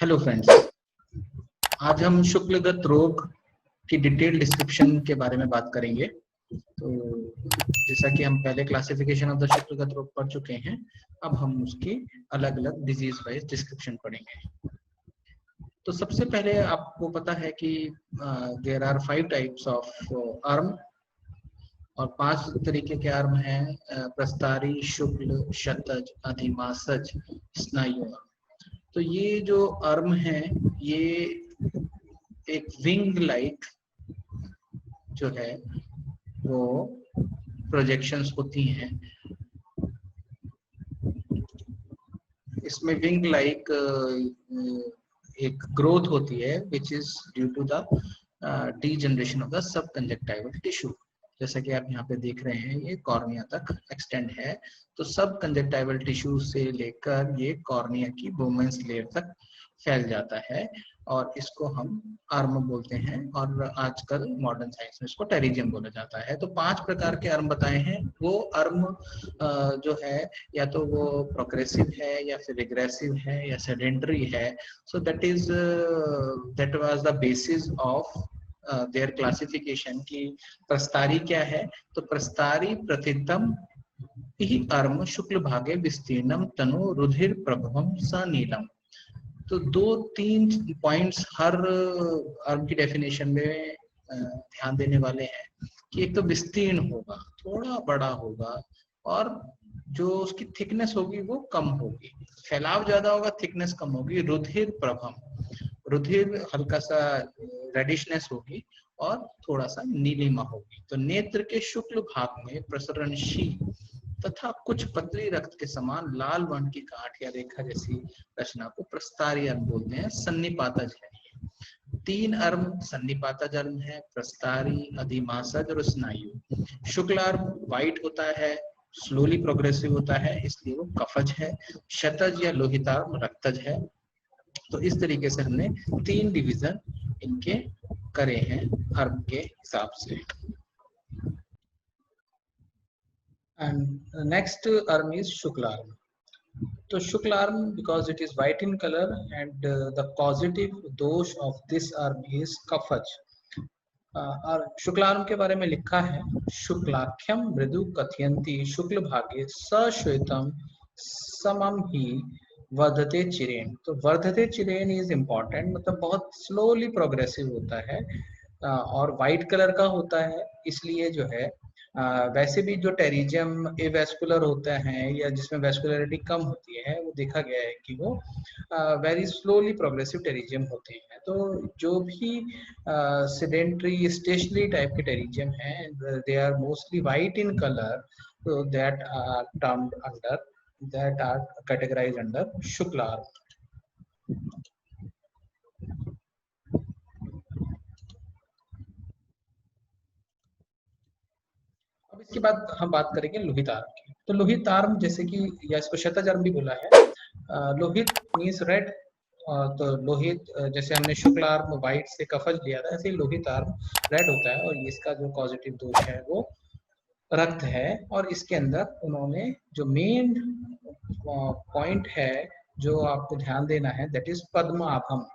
Hello friends, आज हम शुक्लगत रोग की डिटेल डिस्क्रिप्शन के बारे में बात करेंगे। तो जैसा कि हम पहले क्लासिफिकेशन ऑफ द शुक्लगत रोग पढ़ चुके हैं, अब हम उसकी अलग अलग डिजीज वाइज डिस्क्रिप्शन पढ़ेंगे। तो सबसे पहले आपको पता है कि there are 5 types of arm और 5 तरीके के आर्म हैं, प्रस्तारी, शुक्ल, शतज, अधिमासज, स्नायु। तो ये जो आर्म है ये एक विंग लाइक जो है वो प्रोजेक्शंस होती हैं। इसमें विंग लाइक एक ग्रोथ होती है which is due to the degeneration of the subconjunctival tissue. जैसा कि आप यहाँ पे देख रहे हैं, ये कॉर्निया तक एक्सटेंड है। तो सब कंजक्टाइवल टिश्यू से लेकर ये कॉर्निया की वुमेन्स लेयर तक फैल जाता है और इसको हम आर्म बोलते हैं, और आजकल मॉडर्न साइंस में इसको टेरिजियम बोला जाता है। तो 5 प्रकार के आर्म बताए हैं। वो आर्म जो है या तो वो प्रोग्रेसिव है या फिर रिग्रेसिव है या सेडेंटरी है। So that was the basis of their classification की प्रस्तारी क्या है। तो प्रस्तारी प्रतितम ही आर्म शुक्ल भागे विस्तीर्णम तनु रुधिर प्रभवम स नीलम। तो 2-3 पॉइंट्स हर आर्म की डेफिनेशन में ध्यान देने वाले हैं कि एक तो विस्तीर्ण होगा, थोड़ा बड़ा होगा, और जो उसकी थिकनेस होगी वो कम होगी। फैलाव ज्यादा होगा, थिकनेस कम होगी। रुधिर प्रभम, रुधिर हल्का सा रेडिशनेस होगी और थोड़ा सा नीलिमा होगी। तो नेत्र के शुक्ल भाग में प्रसरणशील तथा कुछ पतली रक्त के समान लाल वर्ण की गांठ या रेखा जैसी रचना को प्रस्तारी अर्म बोलते हैं। सन्निपातज है। 3 अर्म सन्निपातज अर्म है, प्रस्तारी, अधिमासज और स्नायु। शुक्ल अर्म व्हाइट होता है, स्लोली प्रोग्रेसिव होता है, इसलिए वो कफज है। शतज या लोहितार्म रक्तज है। तो इस तरीके से हमने 3 डिवीजन इनके करे हैं अर्म के हिसाब से। And next arm is Shukla arm. So Shukla arm, because it is white in color, and the causative dosh of this arm is Kafaj. और शुक्ल आर्म के बारे में लिखा है, शुक्लाख्यम मृदु कथयंती शुक्ल भागे सश्वेतम समम ही वर्धते चिरेन। तो वर्धते चिरेन इज इम्पोर्टेंट, मतलब बहुत स्लोली प्रोग्रेसिव होता है और वाइट कलर का होता है। इसलिए जो है वैसे भी जो टेरिजियम एवेस्कुलर होता है या जिसमें वेस्कुलरिटी कम होती है, वो देखा गया है कि वो वेरी स्लोली प्रोग्रेसिव टेरिजियम होते हैं। तो जो भी सेडेंटरी स्टेशनरी टाइप के टेरिजियम हैं, they are mostly white in colour, so that are termed under, that are categorized under Shukla arm. अब इसके बाद हम बात करेंगे लोहित आर्म की। तो लोहित आर्म, जैसे कि या इसको शतज आर्म भी बोला है, लोहित मीन्स रेड। तो लोहित, जैसे हमने शुक्ल आर्म व्हाइट से कफज लिया था, ऐसे ही लोहित आर्म रेड होता है और इसका जो पॉजिटिव दोष है वो रक्त है। और इसके अंदर उन्होंने जो मेन पॉइंट है जो आपको ध्यान देना है, दैट इज पद्म आभम।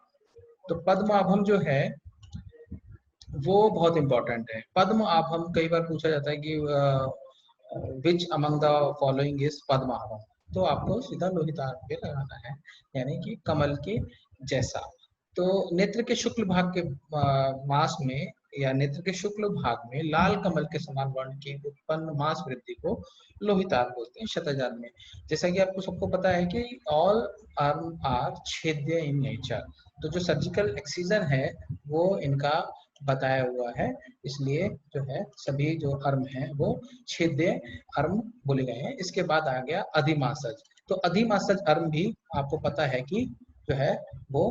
तो पद्म आभम जो है वो बहुत इंपॉर्टेंट है। पद्म आभम कई बार पूछा जाता है कि which among the following is पद्म आभम। तो आपको सीधा लोहित आर्म पे लगाना है, यानी कि कमल के जैसा। तो नेत्र के शुक्ल भाग के मास में या नेत्र के शुक्ल भाग में लाल कमल के समान वर्ण की उत्पन्न मास वृद्धि को लोहित आर्म बोलते हैं शतज आर्म में। जैसा कि आपको सबको पता है कि ऑल आर्म आर छेद्य इन नेचर। तो जो सर्जिकल एक्सीजन है वो इनका बताया हुआ है, इसलिए जो है सभी जो अर्म हैं वो छेद्य अर्म बोले गए हैं। इसके बाद आ गया अधिमासज। तो अधिमासज अर्म भी आपको पता है कि जो है वो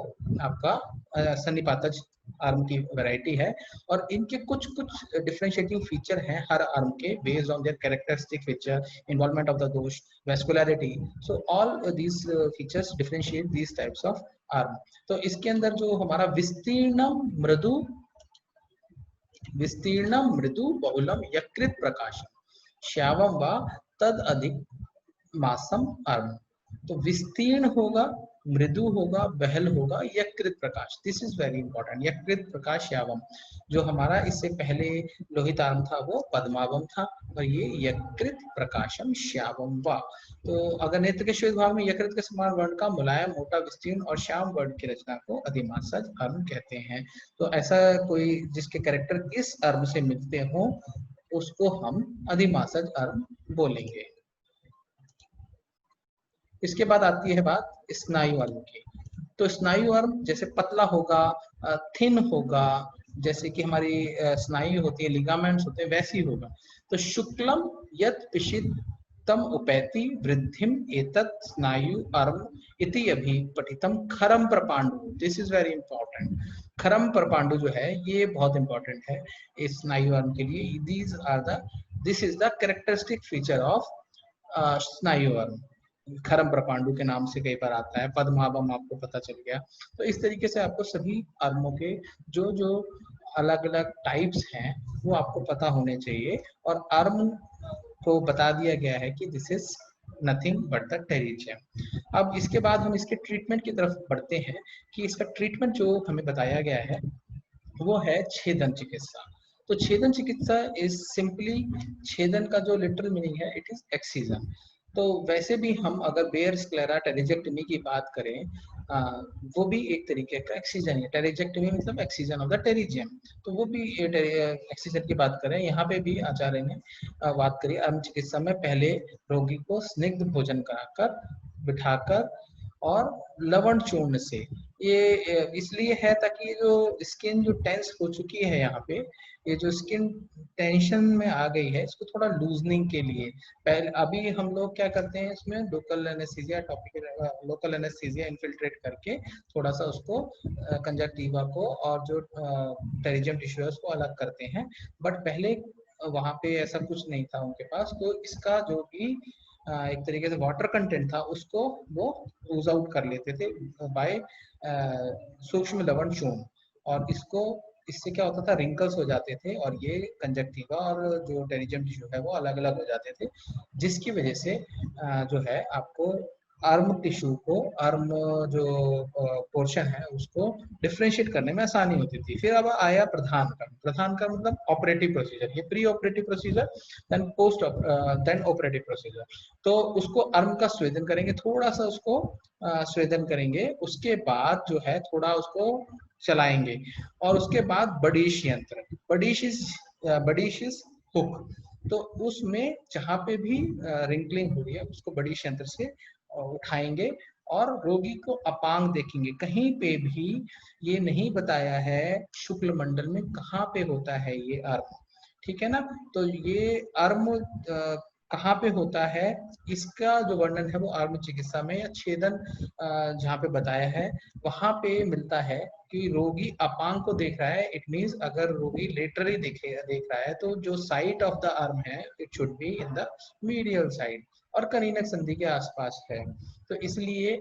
आपका सन्निपातज आर्म की वैरायटी है, और इनके कुछ कुछ डिफरेंशिएटिंग फीचर हैं हर आर्म के, based on their characteristic feature, involvement of the दोष, vascularity. So all these features differentiate these types of आर्म। तो इसके अंदर जो हमारा विस्तीर्णम मृदु बहुलम यकृत प्रकाशम श्यावम व तद अधिक मासम आर्म। तो विस्तीर्ण होगा, मृदु होगा, बहल होगा, यकृत प्रकाश। This is very important. यकृत प्रकाश यावम, जो हमारा इससे पहले लोहितार्म था वो पद्मावम था, और ये यकृत प्रकाशम श्यावम वा। तो अगर नेत्र के श्वेत भाग में यकृत के समान वर्ण का मुलायम, मोटा, विस्तीर्ण और श्याम वर्ण की रचना को अधिमासज अर्म कहते हैं। तो ऐसा कोई जिसके कैरेक्टर इस अर्म से मिलते हो उसको हम अधिमासज अर्म बोलेंगे। इसके बाद आती है बात स्नायु अर्म की। तो स्नायु अर्म जैसे पतला होगा, थिन होगा, जैसे कि हमारी स्नायु होती है, लिगामेंट्स होते हैं, वैसी होगा। तो शुक्लम यत् पिशितम उपैति वृद्धिम एतत् स्नायु अर्म इति अभि पठितम खरम प्रपांडु। This is very important. खरम प्रपांडु जो है ये बहुत इंपॉर्टेंट है इस स्नायु अर्म के लिए। This is the characteristic feature of स्नायु अर्म। खरम प्रपांडु के नाम से कई बार आता है, पद्मावम आपको पता चल गया। तो इस तरीके से आपको सभी अर्मों के जो जो अलग अलग टाइप्स हैं वो आपको पता होने चाहिए, और अर्म को बता दिया गया है कि this is nothing but the pterygium. अब इसके बाद हम इसके ट्रीटमेंट की तरफ बढ़ते हैं कि इसका ट्रीटमेंट जो हमें बताया गया है वो है छेदन चिकित्सा। तो छेदन चिकित्सा इज सिंपली, छेदन का जो लिटरल मीनिंग है इट इज एक्सीजन। तो वैसे भी हम अगर बेयर स्क्लेरा टेरिजेक्टमी की बात करें, वो भी एक तरीके का एक्सीजन है। टेरिजेक्टमी मतलब एक्सीजन ऑफ द टेरिजियम, तो वो भी एक्सीजन की बात करें। यहाँ पे भी आचार्य ने बात करी अर्म चिकित्सा में, पहले रोगी को स्निग्ध भोजन कराकर, बिठाकर और लवण चूर्ण से, ये इसलिए है ताकि जो स्किन जो टेंस हो चुकी है यहाँ पे, ये जो स्किन टेंशन में आ गई है, इसको थोड़ा लूजनिंग के लिए पहले अभी हम लोग क्या करते हैं, इसमें local anaesthesia, topical local anaesthesia infiltrate करके थोड़ा सा उसको कंजक्टिवा को और जो टेरिजियम टिश्यू है उसको अलग करते हैं। बट पहले वहाँ पे ऐसा कुछ नहीं था उनके पास, तो इसका जो भी एक तरीके से वाटर कंटेंट था उसको वो लूज आउट कर लेते थे बाय सूक्ष्म लवण चूर्ण, और इससे क्या होता था, रिंकल्स हो जाते थे और ये कंजक्टिवा और जो टेरिजियम टिश्यू है वो अलग अलग हो जाते थे, जिसकी वजह से जो है आपको अर्म टिश्यू को, अर्म जो पोर्शन है उसको डिफ्रेंशिएट करने में आसानी होती थी। फिर अब आया प्रधान कर्म। प्रधान कर्म मतलब ऑपरेटिव प्रोसीजर, ये pre operative procedure, then operative procedure. तो उसको अर्म का स्वेदन करेंगे, थोड़ा सा उसको स्वेदन करेंगे, उसके बाद जो है थोड़ा उसको चलाएंगे, और उसके बाद बडीश यंत्र, बडीश इज हुक, तो उसमें जहाँ पे भी रिंकलिंग हो रही है उसको बडीश यंत्र से उठाएंगे और रोगी को अपांग देखेंगे। कहीं पे भी ये नहीं बताया है शुक्ल मंडल में कहाँ पे होता है ये अर्म, ठीक है ना। तो ये अर्म कहाँ पे होता है, इसका जो वर्णन है वो अर्म चिकित्सा में या छेदन जहाँ पे बताया है वहां पे मिलता है कि रोगी अपांग को देख रहा है। इट मींस अगर रोगी लेटरली देख रहा है तो जो साइट ऑफ द अर्म है it should be in the medial side और कनीनक संधि के आसपास है। तो इसलिए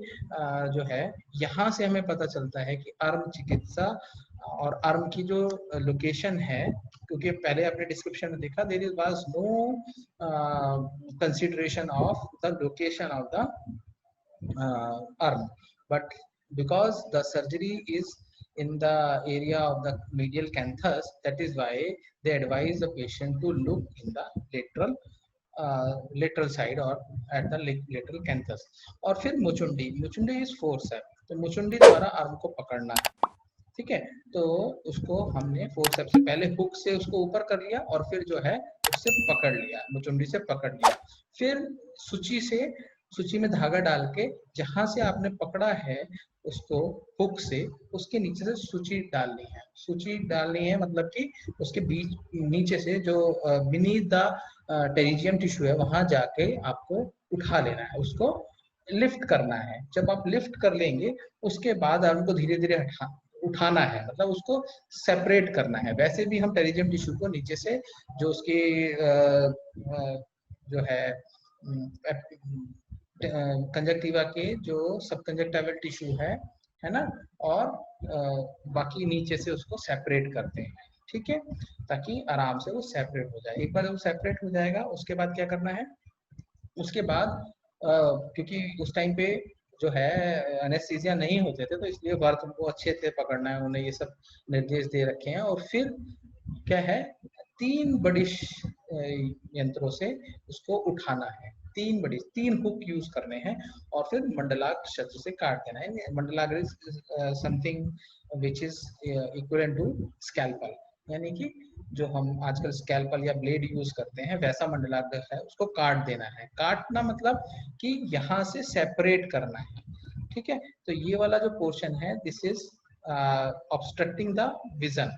जो है यहाँ से हमें पता चलता है कि अर्म चिकित्सा और अर्म की जो लोकेशन है, क्योंकि पहले आपने डिस्क्रिप्शन में देखा there was no consideration of the location of the arm, but because the surgery is in the area of the medial canthus, that is why they advise the patient to look in the lateral side or at the lateral canthus. और फिर मुचुंडी, मुचुंडी is forceps, तो मुचुंडी द्वारा arm को पकड़ना है, ठीक है। तो उसको हमने फोर्सेप से पहले हुक से उसको ऊपर कर लिया और फिर जो है उससे पकड़ लिया, मुचुंडी से पकड़ लिया, फिर सूची में धागा डाल के जहां से आपने पकड़ा है उसको हुक से, उसके नीचे से सूची डालनी है, मतलब कि उसके बीच नीचे से जो बीनीथ द टेरिजियम टिश्यू है वहां जाके आपको उठा लेना है, उसको लिफ्ट करना है। जब आप लिफ्ट कर लेंगे उसके बाद आपको धीरे धीरे उठाना है, मतलब उसको सेपरेट करना है। वैसे भी हम टेरिजियम टिश्यू को नीचे से जो उसकी जो है कंजक्टिवा के जो सब कंजक्टिवल टिश्यू है ना, और बाकी नीचे से उसको सेपरेट करते हैं, ठीक है, ताकि आराम से वो सेपरेट हो जाए। एक बार जब सेपरेट हो जाएगा उसके बाद क्या करना है, उसके बाद क्योंकि उस टाइम पे जो है एनेस्थीसिया नहीं होते थे, तो इसलिए बर्थ को अच्छे से पकड़ना है, उन्हें ये सब निर्देश दे रखे हैं। और फिर क्या है, 3 बड़ी यंत्रों से उसको उठाना है, 3 हुक यूज करने हैं, और फिर मंडलाग्र शस्त्र से काट देना है। मंडलाग्र something which is equivalent to scalpel, यानी कि जो हम आजकल स्कैल्पल या ब्लेड यूज करते हैं वैसा मंडलाग्र है, उसको काट देना है। काटना मतलब कि यहाँ से सेपरेट करना है, ठीक है। तो ये वाला जो पोर्शन है, this is obstructing the vision,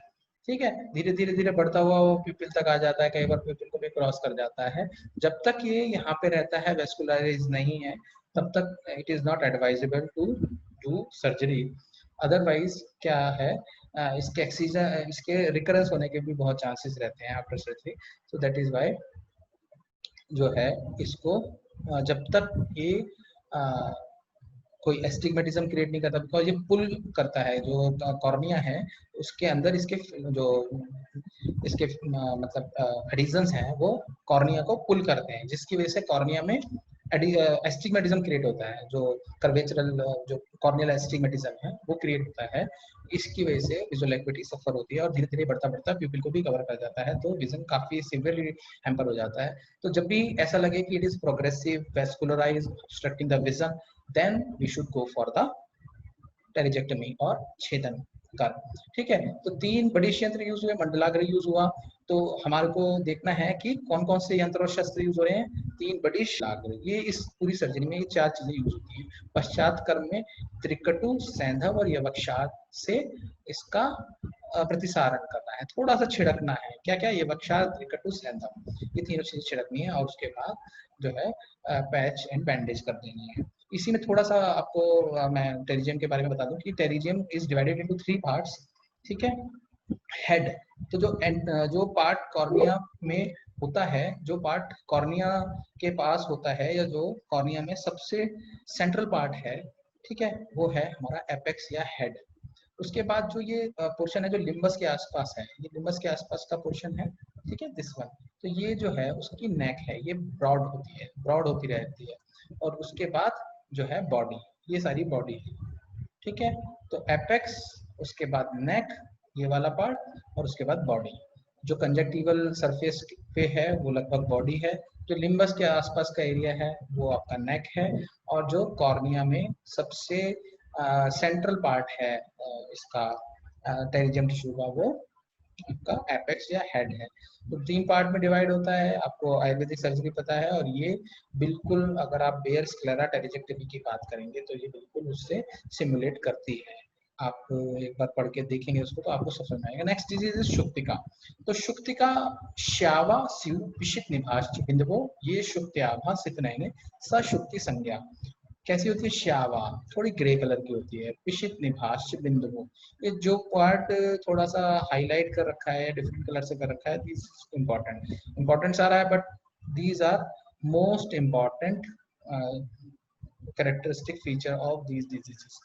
ठीक है। धीरे धीरे धीरे बढ़ता हुआ वो प्यूपिल तक आ जाता है, कई बार प्यूपिल को भी क्रॉस कर जाता है। जब तक ये यहाँ पे रहता है, वेस्कुलराइज नहीं है, तब तक it is not advisable to do surgery. Otherwise क्या है, इसके एक्सीजन, इसके रिकरेंस होने के भी बहुत चांसेस रहते हैं after surgery. So that is why जो है इसको जब तक ये कोई एस्टिग्मेटिज्म क्रिएट नहीं करता, बिकॉज ये पुल करता है, जो कॉर्निया है उसके अंदर इसके जो इसके मतलब एडिशंस हैं वो कॉर्निया को पुल करते हैं, जिसकी वजह से कॉर्निया में एस्टिग्मेटिज्म क्रिएट होता है, जो कर्वेचरल जो कॉर्नियल एस्टिग्मेटिज्म है वो क्रिएट होता है। इसकी वजह से विजुअल एक्टिविटी सफर होती है और धीरे धीरे बढ़ता बढ़ता प्यूपिल को भी कवर कर जाता है, तो विजन काफी सिवियरली हैम्पर हो जाता है। तो जब भी ऐसा लगे कि it is progressive vascularise obstructing the vision, then we should go for the टेरिजेक्टमी और छेदन कर, ठीक है। तो 3 बड़ी यंत्र यूज हुए, मंडलाग्र यूज हुआ। तो हमारे को देखना है कि कौन कौन से यंत्र और शस्त्र यूज हो रहे हैं। 3 बड़ी लाग्र, ये इस पूरी सर्जरी में ये 4 चीजें यूज होती है। पश्चात कर्म में त्रिकटु, सैंधव और यवक्षार से इसका प्रतिसारण करना है, थोड़ा सा छिड़कना है। क्या क्या, यवक्षार, त्रिकटु, सैंधव, ये तीनों चीजें छिड़कनी है, और उसके बाद जो है पैच एंड बैंडेज कर देनी है। इसी में थोड़ा सा आपको मैं टेरिजियम के बारे में बता दूं कि pterygium is divided into 3 parts, ठीक है। हेड, तो जो पार्ट कॉर्निया में होता है, जो पार्ट कॉर्निया के पास होता है, या जो कॉर्निया में सबसे सेंट्रल पार्ट है, ठीक है, वो है हमारा एपेक्स या हेड। उसके बाद जो ये पोर्शन है जो लिम्बस के आसपास है, ये लिम्बस के आसपास का पोर्शन है, ठीक है, दिस वन। तो ये जो है उसकी नेक है, ये ब्रॉड होती है, ब्रॉड होती रहती है। और उसके बाद जो है बॉडी, ये सारी बॉडी है, ठीक है। तो एपेक्स, उसके बाद नेक, ये वाला पार्ट, और उसके बाद बॉडी। जो कंजक्टिवल सरफेस पे है वो लगभग बॉडी है, जो लिम्बस के आसपास का एरिया है वो आपका नेक है, और जो कॉर्निया में सबसे सेंट्रल पार्ट है इसका टेरिजियम टिश्यू का, वो आपका एपेक्स या हेड है। तो 3 पार्ट में डिवाइड होता है, आपको आयुर्वेदिक सर्जरी पता है। और ये बिल्कुल, अगर आप बेयर स्क्लेरा टेरिजेक्टमी की बात करेंगे तो ये बिल्कुल उससे सिमुलेट करती है। आप एक बार पढ़ के देखेंगे उसको तो आपको समझ में आएगा। नेक्स्ट डिजीज इज शुक्तिका। तो शुक्तिका श्यावा शिव पिशित निभाष बिंदुओं, ये शुक्त्याभा सितनयने सशुक्ति संज्ञा। कैसी होती है, श्यावा, थोड़ी ग्रे कलर की होती है। पिशित निभाष बिंदु, ये जो पार्ट थोड़ा सा हाईलाइट कर रखा है, डिफरेंट कलर से कर रखा है, दिस इंपॉर्टेंट सारा है, but these are most important characteristic feature of these diseases,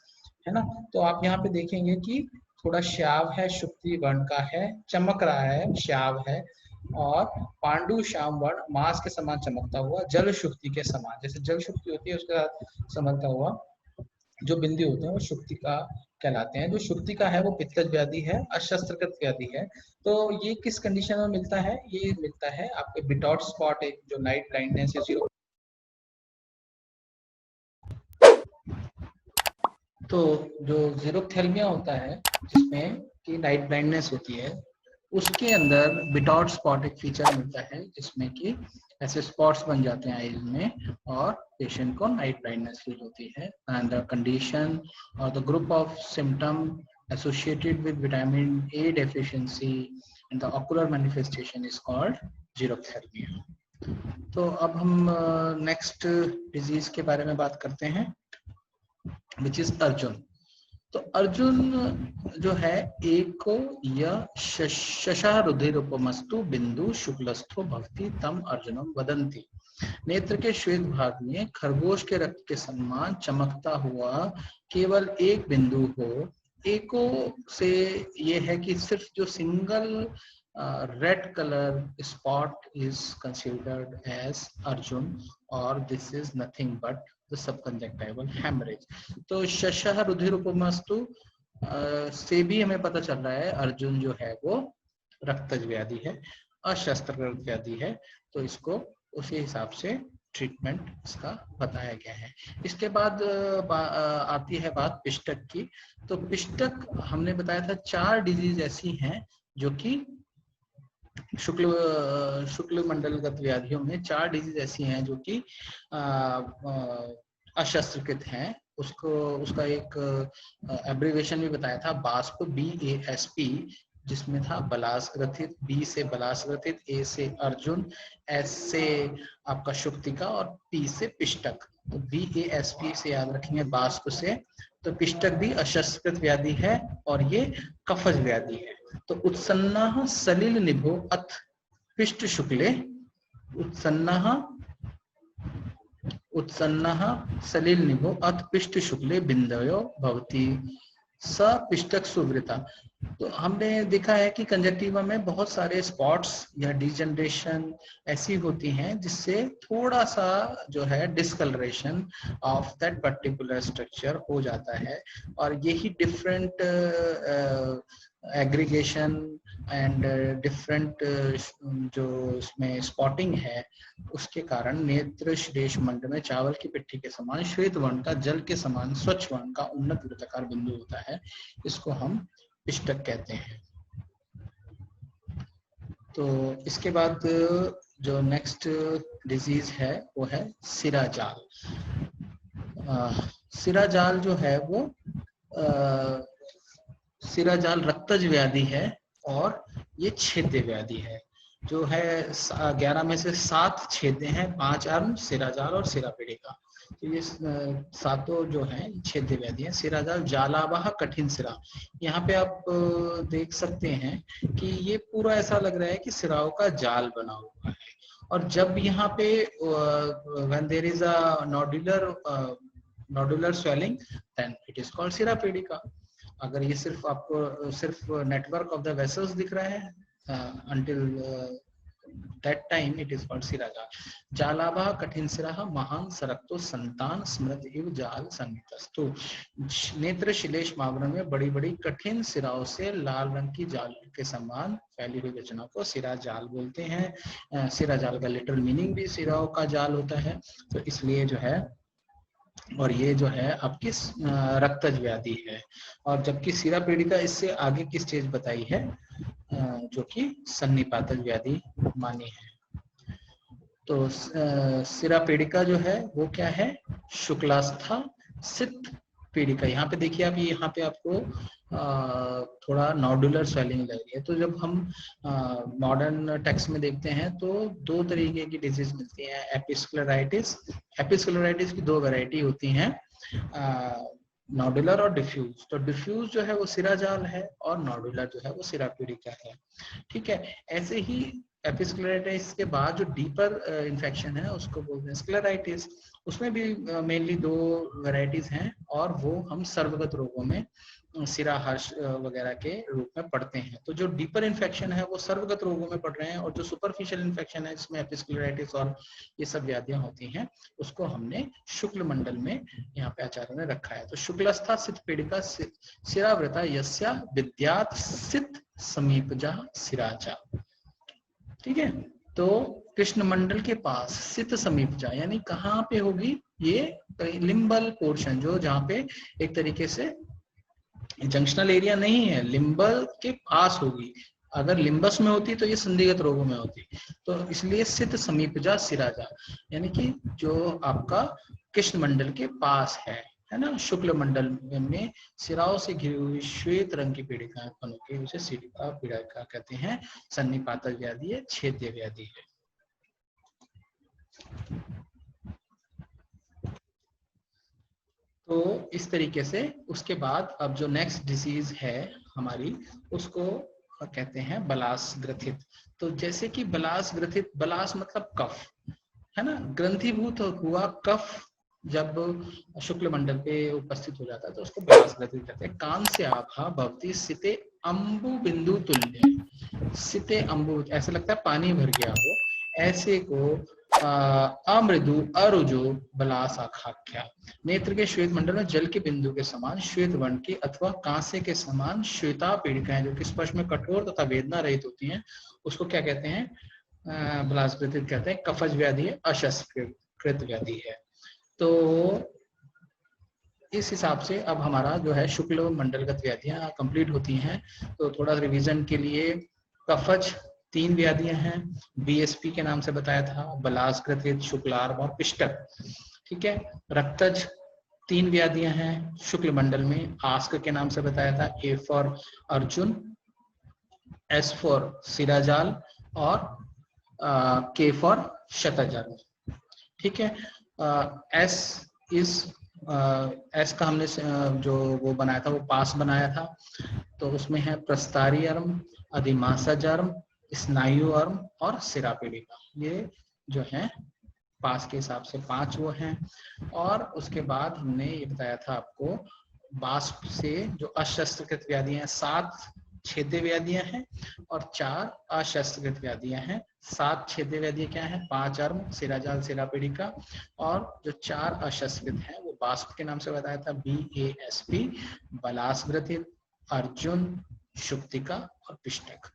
है ना। तो आप यहाँ पे देखेंगे कि थोड़ा श्याव है, शुक्ति वर्ण का है, चमक रहा है, श्याव है। और पांडु श्याम वर्ण, मांस के समान चमकता हुआ, जल शुक्ति के समान, जैसे जल शुक्ति होती है उसके साथ चमकता हुआ जो बिंदु होते हैं वो शुक्तिका कहलाते हैं। जो शुक्तिका है वो पित्तज व्याधि है, अशस्त्रकृत व्याधि है। तो ये किस कंडीशन में मिलता है, ये मिलता है आपके बिटॉट स्पॉट, एक जो नाइट ब्लाइंडनेस या जीरो। तो जो जीरोथेल्मिया होता है, जिसमें कि नाइट ब्लाइंडनेस होती है, उसके अंदर बिटॉट स्पॉट एक फीचर मिलता है, जिसमें कि ऐसे स्पॉट्स बन जाते हैं आईज में, और पेशेंट को नाइट ब्लाइंडनेस फील होती है। एंड द कंडीशन और the group of symptom associated with vitamin A deficiency and the ocular manifestation is called xerophthalmia. तो अब हम नेक्स्ट डिजीज के बारे में बात करते हैं, विच इज अर्जुन। तो अर्जुन जो है, एको यशः रुधिरोपमस्तु बिंदु शुक्लस्थो भवति तम अर्जुनम वदंती। नेत्र के श्वेत भाग में खरगोश के रक्त के समान चमकता हुआ केवल एक बिंदु हो। एको से ये है कि सिर्फ जो single red color spot is considered as Arjun, or this is nothing but the subconjunctival hemorrhage. तो शशः रुधिर उपमस्तु से भी हमें पता चल रहा है अर्जुन जो है वो रक्तज व्याधि है, अशस्त्रकृत व्याधि है, तो इसको उसी हिसाब से ट्रीटमेंट इसका बताया गया है। इसके बाद आती है बात पिष्टक की। तो पिष्टक हमने बताया था 4 डिजीज ऐसी हैं जो कि शुक्ल मंडलगत व्याधियों में 4 डिजीज ऐसी हैं जो कि अशस्त्रकृत हैं। उसका एक एब्रिविएशन भी बताया था, बास्प, BASP, जिसमें था बलास ग्रथित, B से बलास ग्रथित, A से अर्जुन, S से आपका शुक्तिका और P से पिष्टक। तो BASP से याद रखेंगे, बास्प से। तो पिष्टक भी अशस्त्रकृत व्याधि है और ये कफज व्याधि है। तो उत्सन्ना सलिल निभो अथ पिष्ट शुक्ले, उत्सन्ना सलिल निभो अथ पिष्ट शुक्ले बिंदयो भवती स पिष्टक सुवृता। तो हमने देखा है कि कंजक्टिवा में बहुत सारे स्पॉट्स या डिजनरेशन ऐसी होती हैं जिससे थोड़ा सा जो है discolouration of that particular structure हो जाता है, और यही डिफरेंट एग्रीगेशन एंड डिफरेंट जो इसमें स्पॉटिंग है उसके कारण नेत्र श्लेष मंड में चावल की पिट्ठी के समान श्वेत वर्ण का, जल के समान स्वच्छ वर्ण का उन्नत वृत्ताकार बिंदु होता है। इसको हम पिष्टक कहते हैं। तो इसके बाद जो नेक्स्ट डिजीज है वो है सिराजाल। सिराजाल जो है वो सिराजाल रक्तज व्याधि है और ये छेद्य व्याधि है। जो है 11 में से 7 छेदे हैं, 5 अर्म, सिराजाल और सिरापीड़िका। तो ये सातों जो हैं छेद्य व्याधि हैं। सिराजाल जालावाह कठिन सिरा, यहाँ पे आप देख सकते हैं कि ये पूरा ऐसा लग रहा है कि सिराओं का जाल बना हुआ है। और जब यहाँ पे when there is a nodular swelling then it is called सिरापीड़िका। अगर ये सिर्फ आपको सिर्फ नेटवर्क ऑफ द वेसल्स दिख रहा है until that time it is called सिराजाल। जालाभा कठिन सिरा महान सरक्तो संतान स्मृत इव जाल संगीतस्तु। नेत्र शिलेश आवरण में बड़ी बड़ी कठिन सिराओं से लाल रंग की जाल के समान फैली हुई रचना को सिरा जाल बोलते हैं। सिरा जाल का लिटरल मीनिंग भी सिराओं का जाल होता है। तो इसलिए जो है, और ये जो है आपकी रक्तज व्याधि है। और जबकि सिरापीड़िका इससे आगे की स्टेज बताई है जो कि सन्निपातज व्याधि मानी है। तो सिरापीड़िका जो है वो क्या है, शुक्लास्था सित पीड़िका। यहाँ पे देखिए आप, यहाँ पे आपको थोड़ा नोडुलर स्वेलिंग लग रही है। तो जब हम मॉडर्न टेक्स्ट में देखते हैं तो 2 तरीके की डिजीज मिलती है, एपिस्क्लेराइटिस। एपिस्क्लेराइटिस की 2 वैरायटी होती हैं, नोडुलर और डिफ्यूज। तो डिफ्यूज जो है वो सिराजाल है और नोडुलर जो है वो सिरापीड़िका है। ठीक है। ऐसे ही एपिस्क्लेराइटिस के बाद जो डीपर इन्फेक्शन है उसको बोलते हैं स्क्लेराइटिस। उसमें भी मेनली 2 वैरायटीज हैं और वो हम सर्वगत रोगों में सिरा हर्ष वगैरह के रूप में पढ़ते हैं। तो जो डीपर इन्फेक्शन है वो सर्वगत रोगों में पढ़ रहे हैं, और जो सुपरफिशियल इन्फेक्शन है जिसमें एपिस्क्लेराइटिस और ये सब व्याधियां होती हैं उसको हमने शुक्ल मंडल में यहाँ पे आचार्य ने रखा है। तो शुक्लस्था सित पीड़िका सिरावृता यस्या विद्यात सित समीपजा सिराचा। ठीक है। तो कृष्ण मंडल के पास सित समीपजा यानी कहाँ पे होगी, ये लिम्बल पोर्शन जो जहाँ पे एक तरीके से जंक्शनल एरिया नहीं है, लिम्बल के पास होगी। अगर लिम्बस में होती तो ये संधिगत रोगों में होती। तो इसलिए सित समीपजा सिराजा यानी कि जो आपका कृष्ण मंडल के पास है ना, शुक्ल मंडल में सिराओं से घिरी हुई श्वेत रंग की पीड़िकाएं उत्पन्न होती है, उसे सिरा पीड़िका कहते हैं। सन्निपातज व्याधि है, छेद्य व्याधि है। तो इस तरीके से उसके बाद अब जो नेक्स्ट डिजीज है हमारी उसको कहते हैं बलास ग्रथित। तो जैसे कि बलास ग्रथित, बलास मतलब कफ है ना, ग्रंथीभूत हुआ कफ जब शुक्ल मंडल पे उपस्थित हो जाता है तो उसको बलास ग्रथित कहते हैं। कान से आभा भवती सिते अम्बु बिंदु तुल्य, सिते अम्बु, ऐसा लगता है पानी भर गया हो, ऐसे को अमृदु अरुजो बलासाखाख्या, नेत्र के श्वेत मंडल में जल के बिंदु के समान श्वेत वर्ण की अथवा कांसे के समान श्वेता पीड़िकाएं जो कि स्पर्श में कठोर तथा वेदना रहित होती हैं, उसको क्या कहते हैं? बलास्कृतित कहते हैं। कफज व्याधि है, अशस्त्रकृत व्याधि है। तो इस हिसाब से अब हमारा जो है शुक्ल मंडलगत व्याधियां कंप्लीट होती हैं। तो थोड़ा रिवीजन के लिए, कफज 3 व्याधियां हैं, बीएसपी के नाम से बताया था, बलास्कृतित, शुक्लार्म और पिष्टक, ठीक है। रक्तज 3 व्याधियां हैं शुक्ल मंडल में, आस्क के नाम से बताया था, A for Arjun, S for सिराजाल और के फॉर शतजाल, ठीक है। एस इस एस का हमने जो वो बनाया था वो पास बनाया था, तो उसमें है प्रस्तारी अर्म, अधिमासजर्म, स्नायु अर्म और सिरापीड़िका, ये जो है पास के हिसाब से 5 वो हैं। और उसके बाद हमने ये बताया था आपको बाष्प से जो अशस्त्रकृत व्याधियां हैं, 7 छेद्य व्याधियां हैं और 4 अशस्त्रकृत व्याधियां हैं। 7 छेद्य व्याधियां क्या हैं? 5 अर्म, सिराजाल, सिरापीड़िका, और जो 4 अशस्त्रकृत हैं वो बाष्प के नाम से बताया था, BASP, बलास्कृतित, अर्जुन, शुक्तिका और पिष्टक।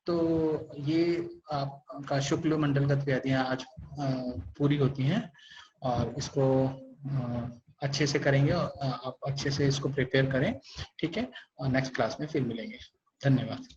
तो ये आपका शुक्ल मंडलगत व्याधियां आज पूरी होती हैं, और इसको अच्छे से करेंगे और आप अच्छे से इसको प्रिपेयर करें, ठीक है। और नेक्स्ट क्लास में फिर मिलेंगे। धन्यवाद।